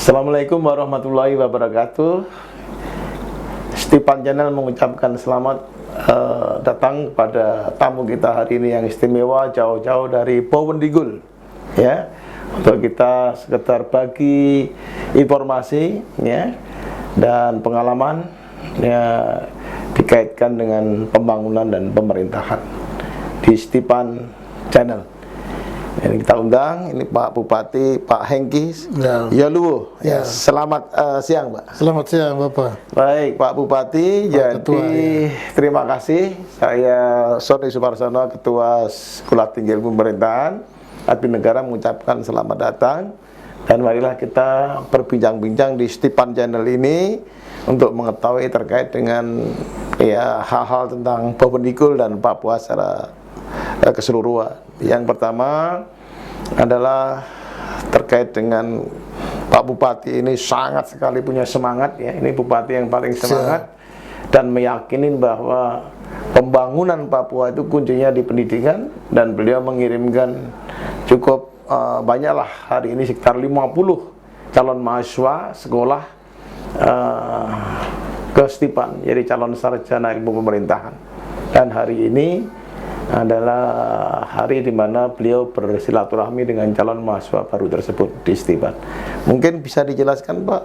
Assalamualaikum warahmatullahi wabarakatuh. Stipan Channel mengucapkan selamat datang kepada tamu kita hari ini yang istimewa, jauh-jauh dari Bovendigul, ya, untuk kita sekedar bagi informasi, ya, dan pengalaman, ya, dikaitkan dengan pembangunan dan pemerintahan di Stipan Channel. Ini kita undang, ini Pak Bupati, Pak Hengki Yaluwo. Ya. Selamat siang, Pak. Selamat siang, Bapak. Baik, Pak Bupati. Pak Ketua, ya. Terima kasih. Saya Sony Sumarsono, Ketua Sekolah Tinggi Ilmu Pemerintahan Admin Negara, mengucapkan selamat datang. Dan marilah kita berbincang-bincang di Stipan Channel ini untuk mengetahui terkait dengan, ya, hal-hal tentang Bovendigul dan Papua secara keseluruhan. Yang pertama adalah terkait dengan Pak Bupati ini sangat sekali punya semangat, ya. Ini Bupati yang paling semangat dan meyakinin bahwa pembangunan Papua itu kuncinya di pendidikan, dan beliau mengirimkan cukup banyaklah hari ini sekitar 50 calon mahasiswa sekolah ke Stipan, jadi calon sarjana ilmu pemerintahan. Dan hari ini adalah hari di mana beliau bersilaturahmi dengan calon mahasiswa baru tersebut di Stipan. Mungkin bisa dijelaskan, Pak,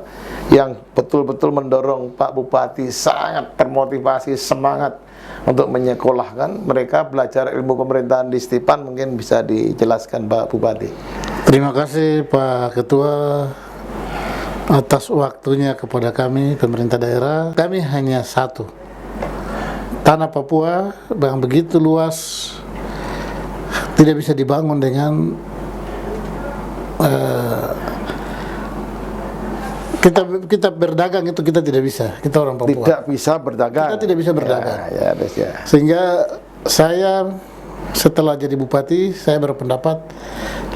yang betul-betul mendorong Pak Bupati sangat termotivasi, semangat untuk menyekolahkan mereka belajar ilmu pemerintahan di Stipan. Mungkin bisa dijelaskan, Pak Bupati. Terima kasih, Pak Ketua, atas waktunya kepada kami, pemerintah daerah. Kami hanya satu, tanah Papua yang begitu luas tidak bisa dibangun dengan kita berdagang, itu kita tidak bisa. Kita orang Papua tidak bisa berdagang. Kita tidak bisa berdagang. Ya. Sehingga saya setelah jadi bupati, saya berpendapat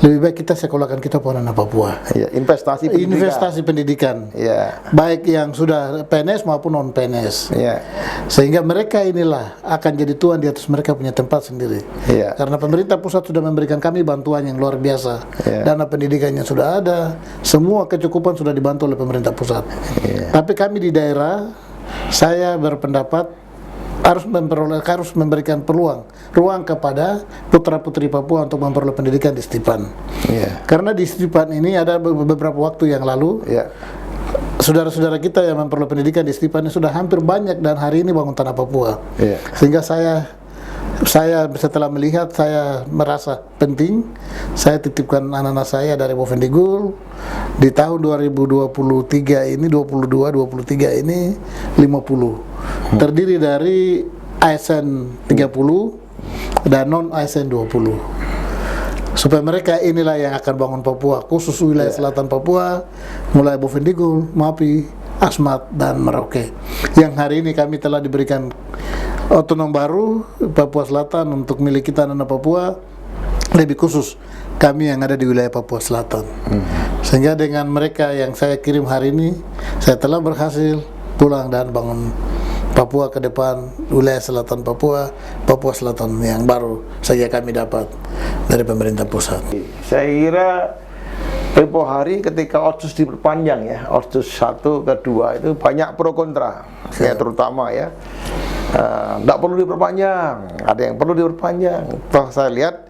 lebih baik kita sekolahkan kita anak Papua. Ya, investasi pendidikan. Ya. Baik yang sudah PNS maupun non PNS. Ya. Sehingga mereka inilah akan jadi tuan di atas mereka punya tempat sendiri. Ya. Karena pemerintah pusat sudah memberikan kami bantuan yang luar biasa. Ya. Dana pendidikannya sudah ada, semua kecukupan sudah dibantu oleh pemerintah pusat. Ya. Tapi kami di daerah, saya berpendapat harus memberikan ruang kepada putra-putri Papua untuk memperoleh pendidikan di Stipan. Yeah. Karena di Stipan ini ada beberapa waktu yang lalu, saudara-saudara kita yang memperoleh pendidikan di Stipan ini sudah hampir banyak, dan hari ini bangun tanah Papua. Yeah. Sehingga saya setelah melihat, saya merasa penting. Saya titipkan anak-anak saya dari Bovendigul di tahun 2023 ini, 23 ini 50. Terdiri dari ASN 30 dan non ASN 20. Supaya mereka inilah yang akan bangun Papua, khusus wilayah selatan Papua, mulai Bovendigul, Mapi, Asmat, dan Merauke. Yang hari ini kami telah diberikan otonom baru Papua Selatan untuk milik kita anak Papua, lebih khusus kami yang ada di wilayah Papua Selatan. Sehingga dengan mereka yang saya kirim hari ini, saya telah berhasil pulang dan bangun Papua ke depan, wilayah selatan Papua, Papua Selatan yang baru saja kami dapat dari pemerintah pusat. Saya kira tempo hari ketika Otsus diperpanjang, ya, Otsus 1 ke 2 itu banyak pro kontra, ya, terutama, ya, tidak perlu diperpanjang, ada yang perlu diperpanjang. Toh saya lihat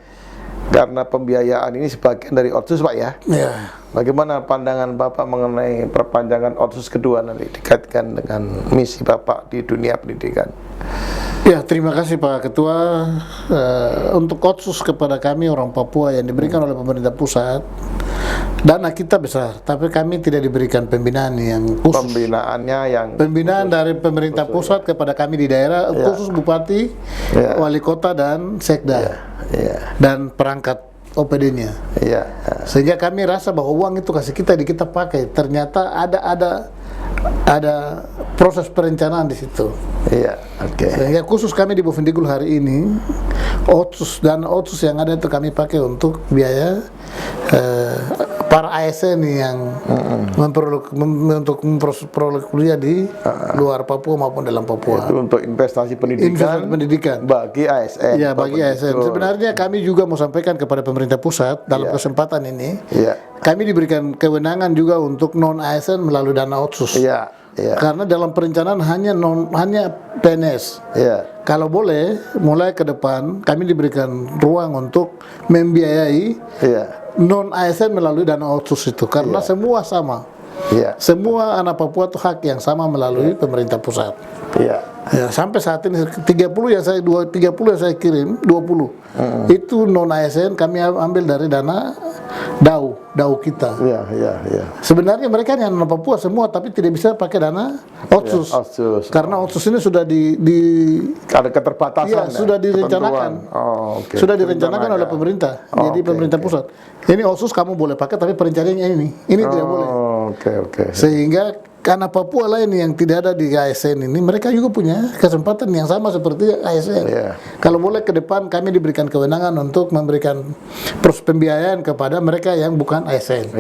karena pembiayaan ini sebagian dari Otsus, Pak, ya. Ya. Bagaimana pandangan Bapak mengenai perpanjangan Otsus kedua nanti dikaitkan dengan misi Bapak di dunia pendidikan? Ya, terima kasih Pak Ketua. Untuk Otsus kepada kami orang Papua yang diberikan oleh pemerintah pusat, dana kita besar, tapi kami tidak diberikan pembinaan yang khusus. Pembinaan dari pemerintah pusat kepada kami di daerah, khusus bupati, wali kota, dan sekda, dan perangkat OPD-nya. Sehingga kami rasa bahwa uang itu kasih kita pakai. Ternyata ada proses perencanaan di situ. Sehingga khusus kami di Bovendigul hari ini, Otsus yang ada itu kami pakai untuk biaya para ASN yang untuk memperoleh kuliah di luar Papua maupun dalam Papua. Itu untuk investasi pendidikan, bagi ASN. Ya, bagi ASN. Sebenarnya kami juga mau sampaikan kepada pemerintah pusat dalam kesempatan ini, kami diberikan kewenangan juga untuk non ASN melalui dana otsus. Karena dalam perencanaan hanya PNS. Kalau boleh, mulai ke depan kami diberikan ruang untuk membiayai non ASN melalui dana otsus itu, karena semua sama. Semua anak Papua itu hak yang sama melalui pemerintah pusat. Ya, sampai saat ini 30 yang saya kirim, 20 itu non ASN kami ambil dari dana DAU kita. Sebenarnya mereka yang anak Papua semua, tapi tidak bisa pakai dana otsus. Karena otsus ini sudah ada keterbatasan. Sudah direncanakan. Sudah direncanakan oleh pemerintah. Jadi pemerintah pusat. Ini otsus kamu boleh pakai, tapi perencanaannya ini tidak boleh. Sehingga karena Papua lain yang tidak ada di ASN ini, mereka juga punya kesempatan yang sama seperti ASN. Kalau boleh ke depan kami diberikan kewenangan untuk memberikan proses pembiayaan kepada mereka yang bukan ASN.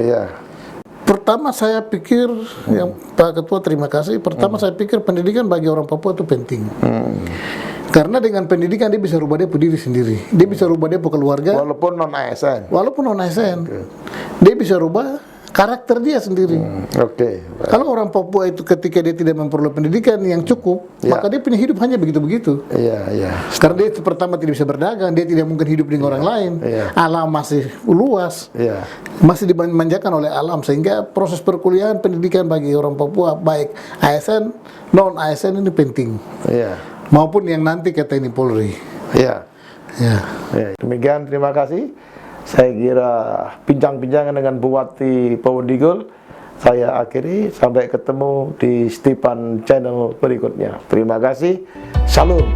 Pertama saya pikir, yang Pak Ketua terima kasih, pertama saya pikir pendidikan bagi orang Papua itu penting. Karena dengan pendidikan dia bisa rubah dia diri sendiri, dia bisa rubah dia keluarga. Walaupun non ASN, dia bisa rubah karakter dia sendiri. Kalau orang Papua itu ketika dia tidak memperoleh pendidikan yang cukup, maka dia punya hidup hanya begitu-begitu. Karena dia pertama tidak bisa berdagang, dia tidak mungkin hidup dengan orang lain. Alam masih luas, masih dimanjakan oleh alam, sehingga proses perkuliahan pendidikan bagi orang Papua baik ASN, non ASN ini penting. Maupun yang nanti ke TNI Polri. Demikian, terima kasih. Saya kira bincang-bincangan dengan Bupati Pawendigul saya akhiri, sampai ketemu di Stipan channel berikutnya. Terima kasih. Salam.